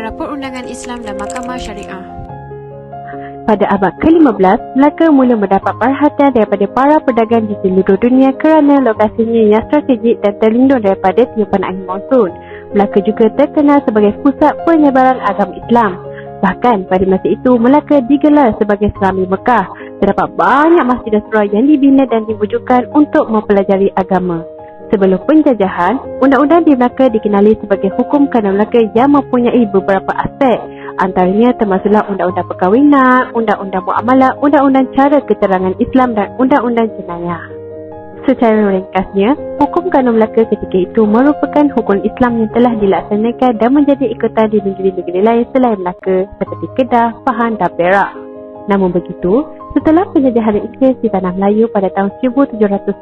perkara perundangan Islam dan Mahkamah Syariah. Pada abad ke-15, Melaka mula mendapat perhatian daripada para pedagang di seluruh dunia kerana lokasinya yang strategik dan terlindung daripada tiupan angin monsun. Melaka juga terkenal sebagai pusat penyebaran agama Islam. Bahkan pada masa itu, Melaka digelar sebagai Selami Mekah. Terdapat banyak masjid dan surau yang dibina dan diwujudkan untuk mempelajari agama. Sebelum penjajahan, undang-undang di Melaka dikenali sebagai Hukum Kanon Melaka yang mempunyai beberapa aspek. Antaranya termasuklah Undang-Undang Perkahwinan, Undang-Undang Muamalah, Undang-Undang Cara Keterangan Islam dan Undang-Undang Jenayah. Secara ringkasnya, Hukum Kanon Melaka ketika itu merupakan hukum Islam yang telah dilaksanakan dan menjadi ikutan di negeri-negeri lain selain Melaka seperti Kedah, Pahang dan Perak. Namun begitu, setelah penjajahan Inggeris di Tanah Melayu pada tahun 1786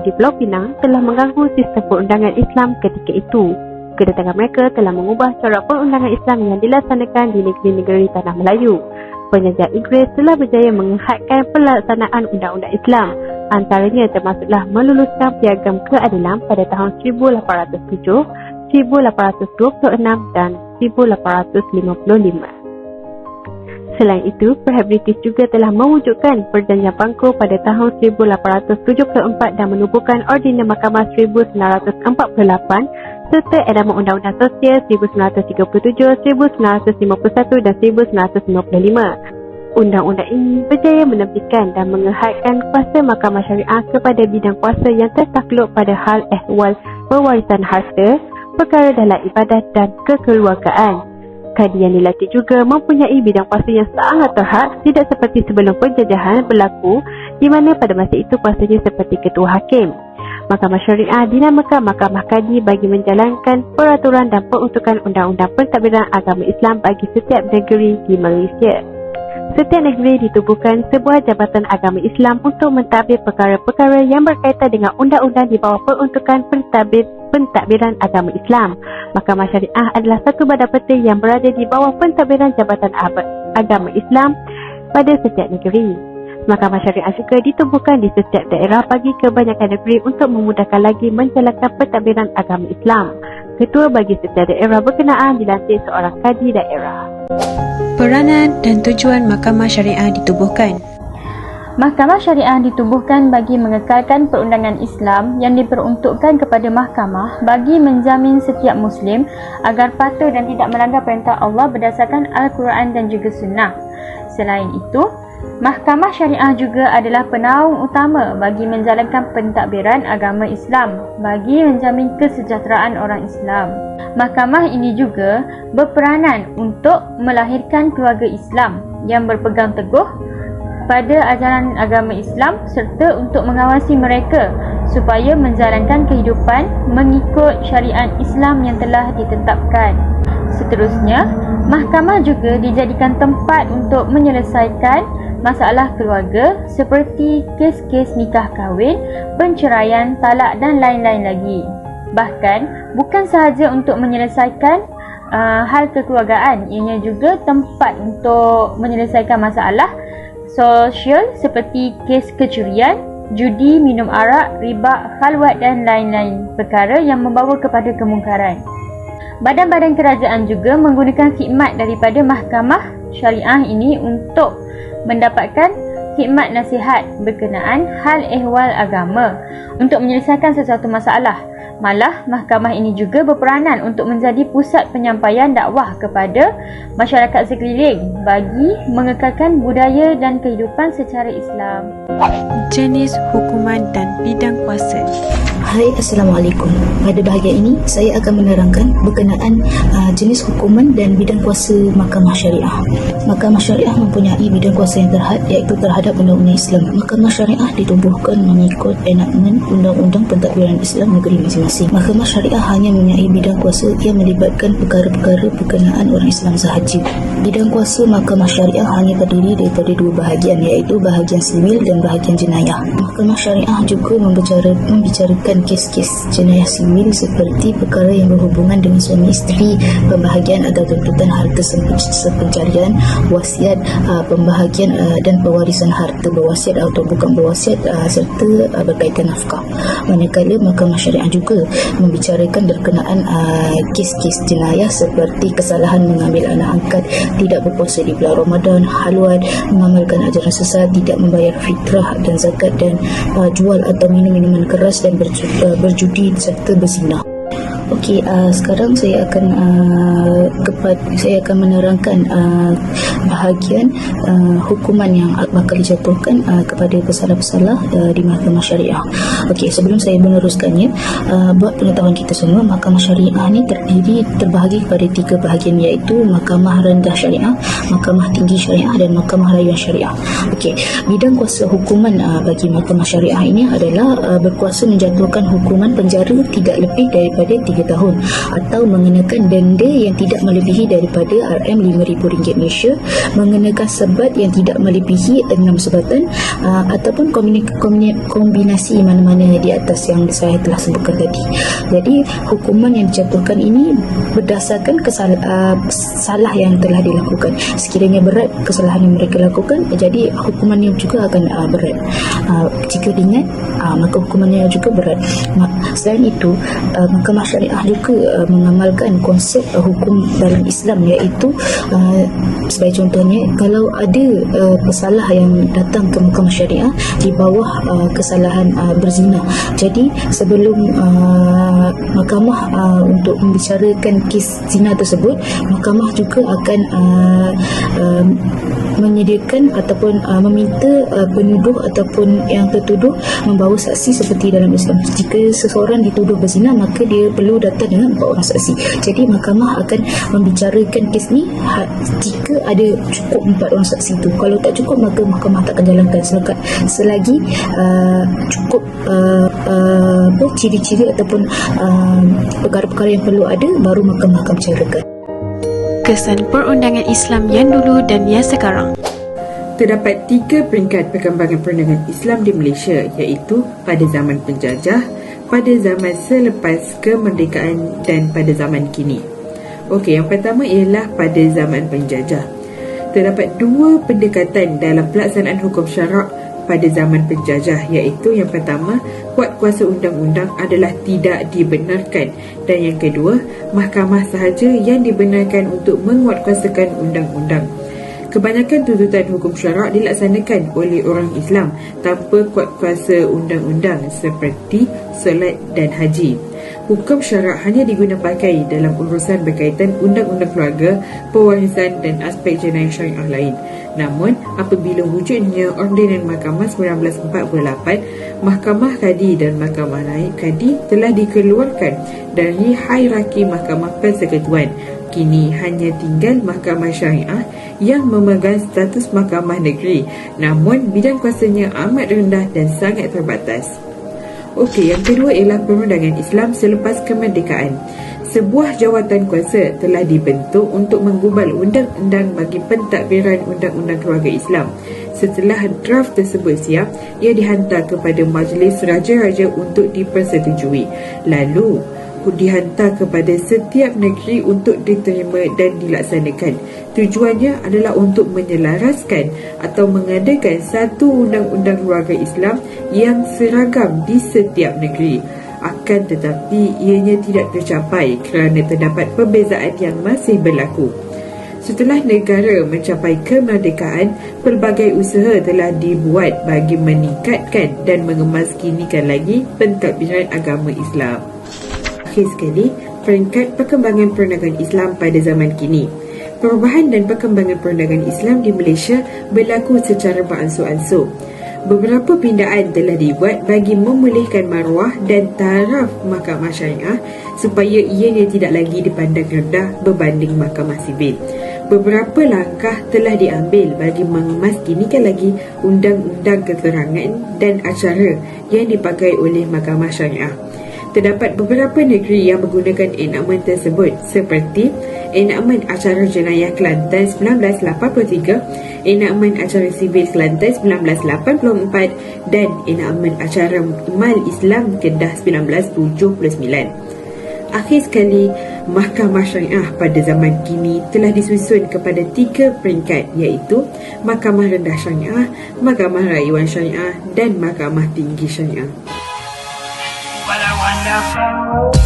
di Pulau Pinang telah mengganggu sistem perundangan Islam ketika itu. Kedatangan mereka telah mengubah corak perundangan Islam yang dilaksanakan di negeri-negeri Tanah Melayu. Penjajah Inggeris telah berjaya menghadkan pelaksanaan undang-undang Islam. Antaranya termasuklah meluluskan Piagam Keadilan pada tahun 1807, 1826 dan 1855. Selain itu, pihak British juga telah mewujudkan Perjanjian Bangkok pada tahun 1874 dan menubuhkan Ordinan Mahkamah 1948 serta edaman Undang-Undang Sosial 1937, 1951 dan 1955. Undang-undang ini berjaya menepikan dan menghadkan kuasa Mahkamah Syariah kepada bidang kuasa yang tertakluk pada hal ehwal pewarisan harta, perkara dalam ibadat dan kekeluargaan. Kadi yang dilatih juga mempunyai bidang kuasa yang sangat terhad, tidak seperti sebelum penjajahan berlaku di mana pada masa itu kuasanya seperti ketua hakim. Mahkamah Syariah dinamakan Mahkamah Kadi bagi menjalankan peraturan dan peruntukan undang-undang pentadbiran agama Islam bagi setiap negeri di Malaysia. Setiap negeri ditubuhkan sebuah jabatan agama Islam untuk mentadbir perkara-perkara yang berkaitan dengan undang-undang di bawah peruntukan pentadbiran agama Islam. Mahkamah Syariah adalah satu badan peta yang berada di bawah pentadbiran Jabatan Agama Islam pada setiap negeri. Mahkamah Syariah juga ditubuhkan di setiap daerah bagi kebanyakan negeri untuk memudahkan lagi menjalankan pentadbiran agama Islam. Ketua bagi setiap daerah berkenaan dilantik seorang kadi daerah. Peranan dan tujuan Mahkamah Syariah ditubuhkan. Mahkamah Syariah ditubuhkan bagi mengekalkan perundangan Islam yang diperuntukkan kepada mahkamah bagi menjamin setiap Muslim agar patuh dan tidak melanggar perintah Allah berdasarkan Al-Quran dan juga Sunnah. Selain itu, Mahkamah Syariah juga adalah penaung utama bagi menjalankan pentadbiran agama Islam bagi menjamin kesejahteraan orang Islam. Mahkamah ini juga berperanan untuk melahirkan keluarga Islam yang berpegang teguh pada ajaran agama Islam serta untuk mengawasi mereka supaya menjalankan kehidupan mengikut syariat Islam yang telah ditetapkan. Seterusnya, mahkamah juga dijadikan tempat untuk menyelesaikan masalah keluarga seperti kes-kes nikah kahwin, penceraian, talak dan lain-lain lagi. Bahkan, bukan sahaja untuk menyelesaikan hal kekeluargaan, ianya juga tempat untuk menyelesaikan masalah sosial seperti kes kecurian, judi, minum arak, riba, khalwat dan lain-lain perkara yang membawa kepada kemungkaran. Badan-badan kerajaan juga menggunakan khidmat daripada Mahkamah Syariah ini untuk mendapatkan khidmat nasihat berkenaan hal ehwal agama untuk menyelesaikan sesuatu masalah. Malah, mahkamah ini juga berperanan untuk menjadi pusat penyampaian dakwah kepada masyarakat sekeliling bagi mengekalkan budaya dan kehidupan secara Islam. Jenis hukuman dan bidang kuasa. Hai, Assalamualaikum. Pada bahagian ini, saya akan menerangkan berkenaan jenis hukuman dan bidang kuasa Mahkamah Syariah. Mahkamah Syariah mempunyai bidang kuasa yang terhad, iaitu terhadap undang-undang Islam. Mahkamah Syariah ditubuhkan mengikut enakmen Undang-Undang Pentadbiran Islam negeri masing-masing. Mahkamah Syariah hanya mempunyai bidang kuasa yang melibatkan perkara-perkara berkenaan orang Islam sahaja. Bidang kuasa Mahkamah Syariah hanya terdiri daripada dua bahagian, iaitu bahagian sivil dan bahagian jenayah. Mahkamah Syariah juga membicarakan kes-kes jenayah sivil seperti perkara yang berhubungan dengan suami isteri, pembahagian atau tuntutan harta sepencarian, wasiat, pembahagian dan pewarisan harta berwasiat atau bukan berwasiat serta berkaitan nafkah. Manakala Mahkamah Syariah juga juga membicarakan berkenaan kes-kes jenayah seperti kesalahan mengambil anak angkat, tidak berpuasa di bulan Ramadan, haluan, mengamalkan ajaran sesat, tidak membayar fitrah dan zakat, dan jual atau minum minuman keras, dan berjudi serta berzina. Okey, sekarang saya akan menerangkan bahagian hukuman yang bakal dijatuhkan kepada pesalah-pesalah di mahkamah syariah. Okey, sebelum saya meneruskannya, buat pengetahuan kita semua, mahkamah syariah ni terbahagi kepada 3 bahagian, iaitu mahkamah rendah syariah, mahkamah tinggi syariah, dan mahkamah rayuan syariah. Okey, bidang kuasa hukuman bagi mahkamah syariah ini adalah berkuasa menjatuhkan hukuman penjara tidak lebih daripada 3 tahun atau mengenakan denda yang tidak melebihi daripada RM5,000 Malaysia, mengenakan sebat yang tidak melebihi 6 sebatan, ataupun kombinasi mana-mana di atas yang saya telah sebutkan tadi. Jadi hukuman yang dijatuhkan ini berdasarkan salah yang telah dilakukan. Sekiranya berat kesalahan yang mereka lakukan, jadi hukumannya juga akan berat. Jika ringan, maka hukumannya juga berat. Selain itu, mahkamah syariah juga mengamalkan konsep hukum dalam Islam, iaitu sebagai contohnya, kalau ada pesalah yang datang ke mahkamah syariah di bawah kesalahan berzina, jadi sebelum mahkamah untuk membicarakan kes zina tersebut, mahkamah juga akan menyediakan ataupun meminta penuduh ataupun yang tertuduh membawa saksi seperti dalam Islam. Jika seseorang dituduh berzina, maka dia perlu datang dengan 4 orang saksi. Jadi mahkamah akan membicarakan kes ni jika ada cukup 4 orang saksi itu. Kalau tak cukup, maka mahkamah tak akan jalankan selagi cukup ciri-ciri ataupun perkara-perkara yang perlu ada, baru mahkamah akan bicarakan. Kesan perundangan Islam yang dulu dan yang sekarang. Terdapat 3 peringkat perkembangan perundangan Islam di Malaysia, iaitu pada zaman penjajah, pada zaman selepas kemerdekaan, dan pada zaman kini. Okey, yang pertama ialah pada zaman penjajah. Terdapat 2 pendekatan dalam pelaksanaan hukum syarak pada zaman penjajah, iaitu yang pertama, kuat kuasa undang-undang adalah tidak dibenarkan, dan yang kedua, mahkamah sahaja yang dibenarkan untuk menguatkuasakan undang-undang. Kebanyakan tuntutan hukum syarak dilaksanakan oleh orang Islam tanpa kuat kuasa undang-undang seperti solat dan haji. Hukum syarak hanya diguna pakai dalam urusan berkaitan undang-undang keluarga, pewarisan dan aspek jenayah syariah lain. Namun, apabila wujudnya Ordinan Mahkamah 1948, Mahkamah Kadi dan Mahkamah Naib Kadi telah dikeluarkan dari hierarki Mahkamah Persekutuan. Kini hanya tinggal Mahkamah Syariah yang memegang status Mahkamah Negeri, namun bidang kuasanya amat rendah dan sangat terbatas. Okey, yang kedua ialah perundangan Islam selepas kemerdekaan. Sebuah jawatan kuasa telah dibentuk untuk menggubal undang-undang bagi pentadbiran undang-undang keluarga Islam. Setelah draft tersebut siap, ia dihantar kepada Majlis Raja-Raja untuk dipersetujui. Lalu dihantar kepada setiap negeri untuk diterima dan dilaksanakan. Tujuannya adalah untuk menyelaraskan atau mengadakan satu undang-undang keluarga Islam yang seragam di setiap negeri. Akan tetapi ianya tidak tercapai kerana terdapat perbezaan yang masih berlaku. Setelah negara mencapai kemerdekaan, pelbagai usaha telah dibuat bagi meningkatkan dan mengemaskinikan lagi pentadbiran agama Islam. Akhir sekali, peringkat perkembangan perundangan Islam pada zaman kini. Perubahan dan perkembangan perundangan Islam di Malaysia berlaku secara beransur-ansur. Beberapa pindaan telah dibuat bagi memulihkan maruah dan taraf Mahkamah Syariah supaya ianya tidak lagi dipandang rendah berbanding Mahkamah Sivil. Beberapa langkah telah diambil bagi mengemaskinkan lagi undang-undang keterangan dan acara yang dipakai oleh Mahkamah Syariah. Terdapat beberapa negeri yang menggunakan enakmen tersebut seperti Enakmen Acara Jenayah Kelantan 1983, Enakmen Acara Sivil Kelantan 1984 dan Enakmen Acara Mal Islam Kedah 1979. Akhir sekali, Mahkamah Syariah pada zaman kini telah disusun kepada 3 peringkat, iaitu Mahkamah Rendah Syariah, Mahkamah Rayuan Syariah dan Mahkamah Tinggi Syariah. Wonderful.